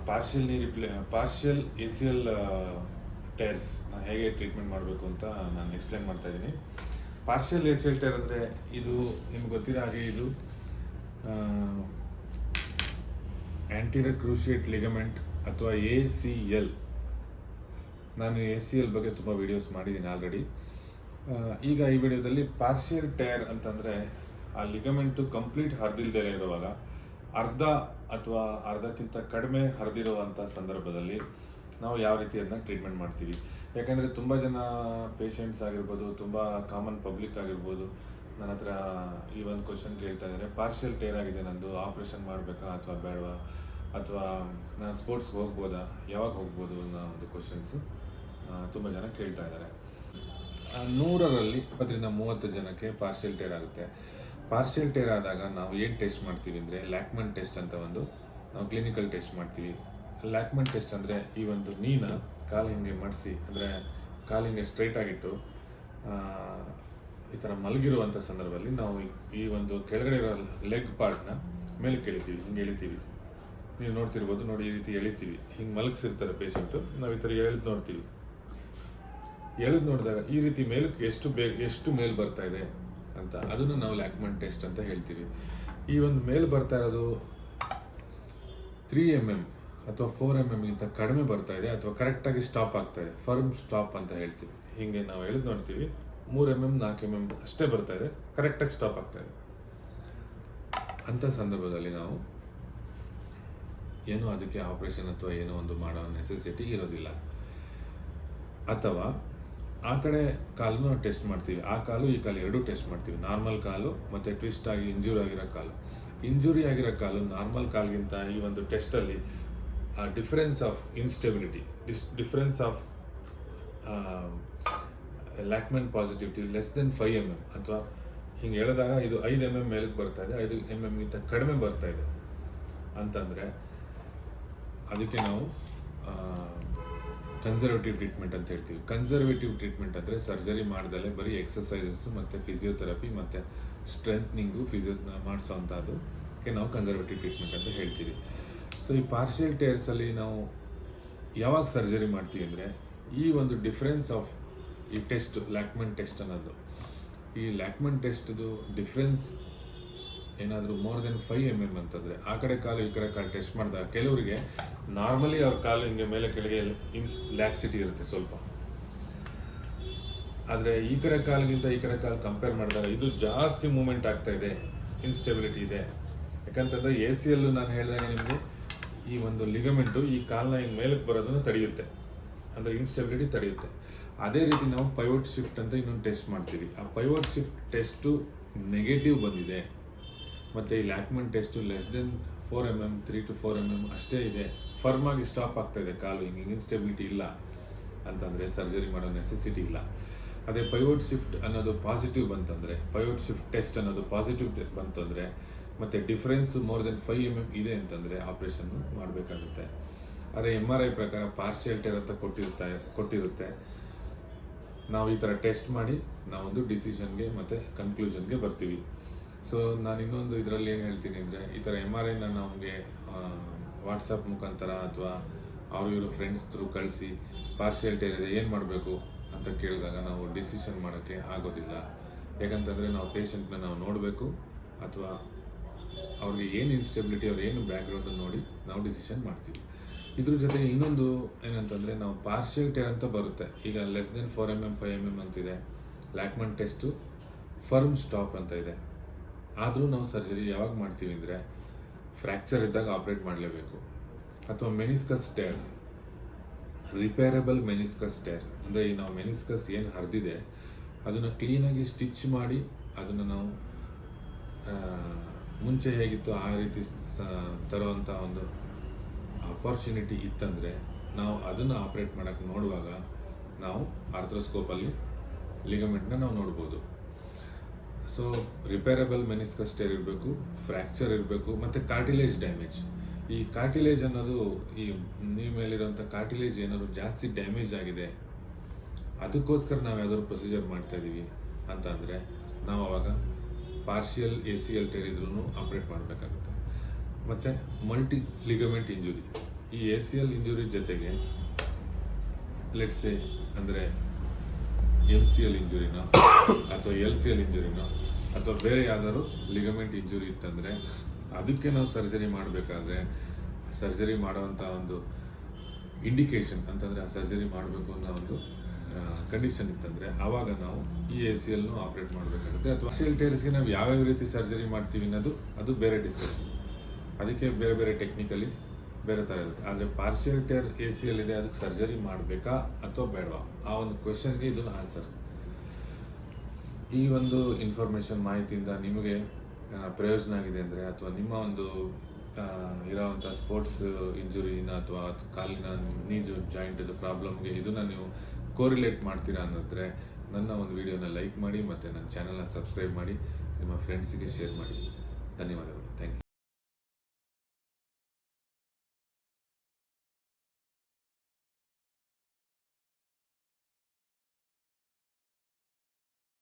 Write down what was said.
Partial ACL tyres ಹೇಗೆ treatment ಮಾಡಬೇಕು ಅಂತ ನಾನು ಎಕ್ಸ್ಪ್ಲೇನ್ ಮಾಡ್ತಾ ಇದ್ದೀನಿ. ಪಾರ್ಷಿಯಲ್ ACL ಟೈರ್ ಅಂದರೆ ಇದು ನಿಮ್ಗೆ ಗೊತ್ತಿರೋ ಹಾಗೆ ಇದು ಆಂಟೀರಿಯರ್ ಕ್ರೂಷಿಯೇಟ್ ಲಿಗಮೆಂಟ್ ಅಥವಾ ACL. ನಾನು ACL ಬಗ್ಗೆ ತುಂಬ ವಿಡಿಯೋಸ್ ಮಾಡಿದ್ದೀನಿ ಆಲ್ರೆಡಿ. ಈಗ ಈ ವಿಡಿಯೋದಲ್ಲಿ ಪಾರ್ಷಿಯಲ್ ಟೈರ್ ಅಂತಂದರೆ ಆ ಲಿಗಮೆಂಟು ಕಂಪ್ಲೀಟ್ ಹರಿದಿಲ್ಲದೆ ಇರುವಾಗ ಅರ್ಧ ಅಥವಾ ಅರ್ಧಕ್ಕಿಂತ ಕಡಿಮೆ ಹರಿದಿರುವಂಥ ಸಂದರ್ಭದಲ್ಲಿ ನಾವು ಯಾವ ರೀತಿ ಅದನ್ನ ಟ್ರೀಟ್ಮೆಂಟ್ ಮಾಡ್ತೀವಿ. ಯಾಕಂದರೆ ತುಂಬ ಜನ ಪೇಷಂಟ್ಸ್ ಆಗಿರ್ಬೋದು, ತುಂಬ ಕಾಮನ್ ಪಬ್ಲಿಕ್ ಆಗಿರ್ಬೋದು ನನ್ನ ಹತ್ರ ಈ ಒಂದು ಕ್ವಶನ್ ಕೇಳ್ತಾ ಇದ್ದಾರೆ, ಪಾರ್ಷಿಯಲ್ ಟೇರ್ ಆಗಿದೆ ನಂದು, ಆಪ್ರೇಷನ್ ಮಾಡಬೇಕಾ ಅಥವಾ ಬೇಡವಾ, ಅಥವಾ ನಾನು ಸ್ಪೋರ್ಟ್ಸ್ಗೆ ಹೋಗ್ಬೋದಾ, ಯಾವಾಗ ಹೋಗ್ಬೋದು ಅನ್ನೋ ಒಂದು ಕ್ವಶನ್ಸು ತುಂಬ ಜನ ಕೇಳ್ತಾ ಇದ್ದಾರೆ. 100ರಲ್ಲಿ 20ರಿಂದ 30 ಜನಕ್ಕೆ ಪಾರ್ಷಿಯಲ್ ಟೇರ್ ಆಗುತ್ತೆ. ಪಾರ್ಷಿಯಲ್ ಟೇರ್ ಆದಾಗ ನಾವು ಏನು ಟೆಸ್ಟ್ ಮಾಡ್ತೀವಿ ಅಂದರೆ ಲ್ಯಾಕ್ಮನ್ ಟೆಸ್ಟ್ ಅಂತ ನಾವು ಕ್ಲಿನಿಕಲ್ ಟೆಸ್ಟ್ ಮಾಡ್ತೀವಿ. ಲ್ಯಾಕ್ಮನ್ ಟೆಸ್ಟ್ ಅಂದರೆ ಈ ಒಂದು ನೀನ ಕಾಲು ಹಿಂಗೆ ಮಡಿಸಿ, ಅಂದರೆ ಕಾಲು ಹಿಂಗೆ ಸ್ಟ್ರೈಟ್ ಆಗಿಟ್ಟು ಈ ಥರ ಮಲಗಿರುವಂಥ ಸಂದರ್ಭದಲ್ಲಿ ನಾವು ಈ ಒಂದು ಕೆಳಗಡೆ ಇರೋ ಲೆಗ್ ಪಾರ್ಟ್ನ ಮೇಲೆ ಎಳಿತೀವಿ, ಹಿಂಗೆ ಎಳಿತೀವಿ. ನೀವು ನೋಡ್ತಿರ್ಬೋದು ನೋಡಿ, ಈ ರೀತಿ ಎಳಿತೀವಿ. ಹಿಂಗೆ ಮಲಗಿಸಿರ್ತಾರೆ ಪೇಷಂಟು, ನಾವು ಈ ಥರ ಎಳೆದು ನೋಡ್ತೀವಿ. ಎಳೆದು ನೋಡಿದಾಗ ಈ ರೀತಿ ಮೇಲಕ್ಕೆ ಎಷ್ಟು ಮೇಲ್ ಬರ್ತಾ ಇದೆ ಅಂತ ಅದನ್ನು ನಾವು ಲ್ಯಾಕ್ಮನ್ ಟೆಸ್ಟ್ ಅಂತ ಹೇಳ್ತೀವಿ. ಈ ಒಂದು ಮೇಲ್ ಬರ್ತಾ ಇರೋದು 3 mm ಅಥವಾ 4 mm ಗಿಂತ ಕಡಿಮೆ ಬರ್ತಾ ಇದೆ ಅಥವಾ ಕರೆಕ್ಟಾಗಿ ಸ್ಟಾಪ್ ಆಗ್ತಾ ಇದೆ, ಫರ್ಮ್ ಸ್ಟಾಪ್ ಅಂತ ಹೇಳ್ತೀವಿ. ಹೀಗೆ ನಾವು ಎಳೆದು ನೋಡ್ತೀವಿ, 3 mm 4 mm ಅಷ್ಟೇ ಬರ್ತಾ ಇದೆ, ಕರೆಕ್ಟಾಗಿ ಸ್ಟಾಪ್ ಆಗ್ತಾ ಇದೆ. ಅಂಥ ಸಂದರ್ಭದಲ್ಲಿ ನಾವು ಏನೋ ಅದಕ್ಕೆ ಆಪರೇಷನ್ ಅಥವಾ ಏನೋ ಒಂದು ಮಾಡೋ ನೆಸೆಸಿಟಿ ಇರೋದಿಲ್ಲ. ಅಥವಾ ಆ ಕಡೆ ಕಾಲನ್ನು ಟೆಸ್ಟ್ ಮಾಡ್ತೀವಿ, ಆ ಕಾಲು ಈ ಕಾಲು ಎರಡೂ ಟೆಸ್ಟ್ ಮಾಡ್ತೀವಿ. ನಾರ್ಮಲ್ ಕಾಲು ಮತ್ತು ಟ್ವಿಸ್ಟ್ ಆಗಿ ಇಂಜುರಿ ಆಗಿರೋ ಕಾಲು. ಇಂಜುರಿ ಆಗಿರೋ ಕಾಲು ನಾರ್ಮಲ್ ಕಾಲ್ಗಿಂತ ಈ ಒಂದು ಟೆಸ್ಟಲ್ಲಿ difference of instability, difference of Lachman positivity less than 5 mm ಅಥವಾ ಹಿಂಗೆ ಹೇಳಿದಾಗ ಇದು 5 mm ಮೇಲಕ್ಕೆ ಬರ್ತಾ ಇದೆ, 5 mm ಗಿಂತ ಕಡಿಮೆ ಬರ್ತಾ ಇದೆ ಅಂತಂದರೆ ಅದಕ್ಕೆ ನಾವು ಕನ್ಸರ್ವೇಟಿವ್ ಟ್ರೀಟ್ಮೆಂಟ್ ಅಂತ ಹೇಳ್ತೀವಿ. ಕನ್ಸರ್ವೇಟಿವ್ ಟ್ರೀಟ್ಮೆಂಟ್ ಅಂದರೆ ಸರ್ಜರಿ ಮಾಡ್ದಲೇ ಬರೀ ಎಕ್ಸಸೈಸಸ್ಸು ಮತ್ತು ಫಿಸಿಯೋಥೆರಪಿ ಮತ್ತು ಸ್ಟ್ರೆಂತ್ನಿಂಗು ಮಾಡಿಸೋವಂಥದ್ದಕ್ಕೆ ನಾವು ಕನ್ಸರ್ವೇಟಿವ್ ಟ್ರೀಟ್ಮೆಂಟ್ ಅಂತ ಹೇಳ್ತೀವಿ. ಸೊ ಈ ಪಾರ್ಷಿಯಲ್ ಟೇರ್ಸಲ್ಲಿ ನಾವು ಯಾವಾಗ ಸರ್ಜರಿ ಮಾಡ್ತೀವಿ ಅಂದರೆ ಈ ಒಂದು ಡಿಫ್ರೆನ್ಸ್ ಆಫ್ ಈ ಟೆಸ್ಟ್, ಲ್ಯಾಕ್ಮನ್ ಟೆಸ್ಟ್ ಅನ್ನೋದು, ಈ ಲ್ಯಾಕ್ಮನ್ ಟೆಸ್ಟ್ದು ಡಿಫ್ರೆನ್ಸ್ ಏನಾದರೂ ಮೋರ್ ದೆನ್ 5 mm ಅಂತಂದರೆ ಆ ಕಡೆ ಕಾಲು ಈ ಕಡೆ ಕಾಲು ಟೆಸ್ಟ್ ಮಾಡಿದಾಗ ಕೆಲವರಿಗೆ ನಾರ್ಮಲಿ ಅವ್ರ ಕಾಲು ಹಿಂಗೆ ಮೇಲೆ ಕೆಳಗೆ ಲ್ಯಾಕ್ಸಿಟಿ ಇರುತ್ತೆ ಸ್ವಲ್ಪ, ಆದರೆ ಈ ಕಡೆ ಕಾಲಿಗಿಂತ ಈ ಕಡೆ ಕಾಲು ಕಂಪೇರ್ ಮಾಡಿದಾಗ ಇದು ಜಾಸ್ತಿ ಮೂಮೆಂಟ್ ಆಗ್ತಾ ಇದೆ, ಇನ್ಸ್ಟೆಬಿಲಿಟಿ ಇದೆ. ಯಾಕಂತಂದರೆ ACL ನಾನು ಹೇಳಿದಾಗ ನಿಮಗೆ ಈ ಒಂದು ಲಿಗಮೆಂಟು ಈ ಕಾಲನ್ನ ಹಿಂಗೆ ಮೇಲಕ್ಕೆ ಬರೋದನ್ನು ತಡೆಯುತ್ತೆ, ಅಂದರೆ ಇನ್ಸ್ಟೆಬಿಲಿಟಿ ತಡೆಯುತ್ತೆ. ಅದೇ ರೀತಿ ನಾವು ಪೈವೋಟ್ ಶಿಫ್ಟ್ ಅಂತ ಇನ್ನೊಂದು ಟೆಸ್ಟ್ ಮಾಡ್ತೀವಿ. ಆ ಪೈವೋಟ್ ಶಿಫ್ಟ್ ಟೆಸ್ಟು ನೆಗೆಟಿವ್ ಬಂದಿದೆ ಮತ್ತು ಈ ಲ್ಯಾಕ್ಮನ್ test less than 4 mm 3 to 4 mm ಅಷ್ಟೇ ಇದೆ, ಫರ್ಮ್ ಆಗಿ ಸ್ಟಾಪ್ ಆಗ್ತಾ ಇದೆ ಕಾಲು, ಹಿಂಗೆ ಇನ್ಸ್ಟೆಬಿಲಿಟಿ ಇಲ್ಲ ಅಂತಂದರೆ ಸರ್ಜರಿ ಮಾಡೋ ನೆಸೆಸಿಟಿ ಇಲ್ಲ. ಅದೇ ಪೈವೋಟ್ ಶಿಫ್ಟ್ ಅನ್ನೋದು ಪಾಸಿಟಿವ್ ಬಂತಂದರೆ, ಪೈವೋಟ್ ಶಿಫ್ಟ್ ಟೆಸ್ಟ್ ಅನ್ನೋದು ಪಾಸಿಟಿವ್ ಬಂತಂದರೆ ಮತ್ತು ಡಿಫ್ರೆನ್ಸು ಮೋರ್ ದೆನ್ 5 mm ಇದೆ ಅಂತಂದರೆ ಆಪ್ರೇಷನ್ನು ಮಾಡಬೇಕಾಗುತ್ತೆ. ಆದರೆ MRI ಪ್ರಕಾರ ಪಾರ್ಷಿಯಲ್ ಟೇರ್ ಅಂತ ಕೊಟ್ಟಿರುತ್ತೆ. ನಾವು ಈ ಥರ ಟೆಸ್ಟ್ ಮಾಡಿ ನಾವೊಂದು ಡಿಸಿಷನ್ಗೆ ಮತ್ತು ಕನ್ಕ್ಲೂಷನ್ಗೆ ಬರ್ತೀವಿ. ಸೊ ನಾನು ಇನ್ನೊಂದು ಇದರಲ್ಲಿ ಏನು ಹೇಳ್ತೀನಿ ಅಂದರೆ, ಈ ಥರ MRIನ ನಮಗೆ ವಾಟ್ಸಪ್ ಮುಖಾಂತರ ಅಥವಾ ಇವರು ಫ್ರೆಂಡ್ಸ್ ಥ್ರೂ ಕಳಿಸಿ ಪಾರ್ಷಿಯಲ್ ಟೇರ್ ಇದೆ ಏನು ಮಾಡಬೇಕು ಅಂತ ಕೇಳಿದಾಗ ನಾವು ಡಿಸಿಷನ್ ಮಾಡೋಕ್ಕೆ ಆಗೋದಿಲ್ಲ. ಯಾಕಂತಂದರೆ ನಾವು ಪೇಷಂಟ್ನ ನಾವು ನೋಡಬೇಕು ಅಥವಾ ಅವ್ರಿಗೆ ಏನು ಇನ್ಸ್ಟೆಬಿಲಿಟಿ, ಅವ್ರು ಏನು ಬ್ಯಾಕ್ಗ್ರೌಂಡನ್ನು ನೋಡಿ ನಾವು ಡಿಸಿಷನ್ ಮಾಡ್ತೀವಿ. ಇದ್ರ ಜೊತೆಗೆ ಇನ್ನೊಂದು ಏನಂತಂದರೆ ನಾವು ಪಾರ್ಷಿಯಲ್ ಟೇರ್ ಅಂತ ಬರುತ್ತೆ, ಈಗ ಲೆಸ್ ದೆನ್ 4 mm 5 mm ಅಂತಿದೆ, ಲ್ಯಾಕ್ಮನ್ ಟೆಸ್ಟು ಫರ್ಮ್ ಸ್ಟಾಪ್ ಅಂತ ಇದೆ. ಆದರೂ ನಾವು ಸರ್ಜರಿ ಯಾವಾಗ ಮಾಡ್ತೀವಿ ಅಂದರೆ ಫ್ರ್ಯಾಕ್ಚರ್ ಇದ್ದಾಗ ಆಪ್ರೇಟ್ ಮಾಡಲೇಬೇಕು. ಅಥವಾ ಮೆನಿಸ್ಕಸ್ ಟೇರ್, ರಿಪೇರಬಲ್ ಮೆನಿಸ್ಕಸ್ ಟೇರ್ ಅಂದರೆ ಈ ನಾವು ಮೆನಿಸ್ಕಸ್ ಏನು ಹರಿದಿದೆ ಅದನ್ನು ಕ್ಲೀನಾಗಿ ಸ್ಟಿಚ್ ಮಾಡಿ ಅದನ್ನು ನಾವು ಮುಂಚೆ ಹೇಗಿತ್ತು ಆ ರೀತಿ ತರುವಂಥ ಒಂದು ಅಪಾರ್ಚುನಿಟಿ ಇತ್ತಂದರೆ ನಾವು ಅದನ್ನು ಆಪ್ರೇಟ್ ಮಾಡೋಕ್ಕೆ ನೋಡುವಾಗ ನಾವು ಆರ್ಥ್ರೋಸ್ಕೋಪಲ್ಲಿ ಲಿಗಮೆಂಟ್ನ ನಾವು ನೋಡ್ಬೋದು. ಸೊ ರಿಪೇರಬಲ್ ಮೆನಿಸ್ಕಸ್ ಟೇರ್ ಇರಬೇಕು, ಫ್ರ್ಯಾಕ್ಚರ್ ಇರಬೇಕು ಮತ್ತು ಕಾರ್ಟಿಲೇಜ್ ಡ್ಯಾಮೇಜ್. ಈ ಕಾರ್ಟಿಲೇಜ್ ಅನ್ನೋದು ಈ ನೀ ಮೇಲಿರೋಂಥ ಕಾರ್ಟಿಲೇಜ್ ಏನಾದರೂ ಜಾಸ್ತಿ ಡ್ಯಾಮೇಜ್ ಆಗಿದೆ, ಅದಕ್ಕೋಸ್ಕರ ನಾವು ಯಾವ್ದಾದ್ರು ಪ್ರೊಸೀಜರ್ ಮಾಡ್ತಾಯಿದ್ದೀವಿ ಅಂತ ಅಂದರೆ ನಾವು ಆವಾಗ ಪಾರ್ಷಿಯಲ್ ACL ಟೇರ್ ಇದ್ರೂ ಆಪ್ರೇಟ್ ಮಾಡಬೇಕಾಗುತ್ತೆ. ಮತ್ತು ಮಲ್ಟಿ ಲಿಗಮೆಂಟ್ ಇಂಜುರಿ, ಈ ACL ಇಂಜುರಿ ಜೊತೆಗೆ ಲೆಟ್ಸೆ ಅಂದರೆ MCL ಇಂಜುರಿನೋ ಅಥವಾ LCL ಇಂಜುರಿನೋ ಅಥವಾ ಬೇರೆ ಯಾವ್ದಾದ್ರು ಲಿಗಮೆಂಟ್ ಇಂಜುರಿ ಇತ್ತಂದರೆ ಅದಕ್ಕೆ ನಾವು ಸರ್ಜರಿ ಮಾಡಬೇಕಾದ್ರೆ ಸರ್ಜರಿ ಮಾಡೋವಂಥ ಒಂದು ಇಂಡಿಕೇಶನ್ ಅಂತಂದರೆ ಆ ಸರ್ಜರಿ ಮಾಡಬೇಕು ಅನ್ನೋ ಒಂದು ಕಂಡೀಷನ್ ಇತ್ತಂದರೆ ಆವಾಗ ನಾವು ಈ ACLನೂ ಆಪ್ರೇಟ್ ಮಾಡಬೇಕಾಗುತ್ತೆ. ಅಥವಾ ಪಾರ್ಷಿಯಲ್ ಟೇರ್ಸ್ಗೆ ನಾವು ಯಾವ್ಯಾವ ರೀತಿ ಸರ್ಜರಿ ಮಾಡ್ತೀವಿ ಅನ್ನೋದು ಅದು ಬೇರೆ ಡಿಸ್ಕಷನ್, ಅದಕ್ಕೆ ಬೇರೆ ಬೇರೆ ಟೆಕ್ನಿಕಲಿ ಬೇರೆ ಥರ ಇರುತ್ತೆ. ಆದರೆ ಪಾರ್ಷಿಯಲ್ ಟೇರ್ ACL ಇದೆ, ಅದಕ್ಕೆ ಸರ್ಜರಿ ಮಾಡಬೇಕಾ ಅಥವಾ ಬೇಡವಾ ಆ ಒಂದು ಕ್ವೆಶನ್ಗೆ ಇದು ಆನ್ಸರ್. ಈ ಒಂದು ಇನ್ಫಾರ್ಮೇಷನ್ ಮಾಹಿತಿಯಿಂದ ನಿಮಗೆ ಪ್ರಯೋಜನ ಆಗಿದೆ ಅಂದರೆ ಅಥವಾ ನಿಮ್ಮ ಒಂದು ಇರೋವಂಥ ಸ್ಪೋರ್ಟ್ಸ್ ಇಂಜುರಿನ ಅಥವಾ ಕಾಲಿನ ನೀ ಜಾಯಿಂಟ್ ಪ್ರಾಬ್ಲಮ್ಗೆ ಇದನ್ನು ನೀವು ಕೋರಿಲೇಟ್ ಮಾಡ್ತೀರಾ ಅನ್ನೋದ್ರೆ ನನ್ನ ಒಂದು ವಿಡಿಯೋನ ಲೈಕ್ ಮಾಡಿ ಮತ್ತು ನನ್ನ ಚಾನಲ್ನ ಸಬ್ಸ್ಕ್ರೈಬ್ ಮಾಡಿ, ನಿಮ್ಮ ಫ್ರೆಂಡ್ಸಿಗೆ ಶೇರ್ ಮಾಡಿ. ಧನ್ಯವಾದಗಳು.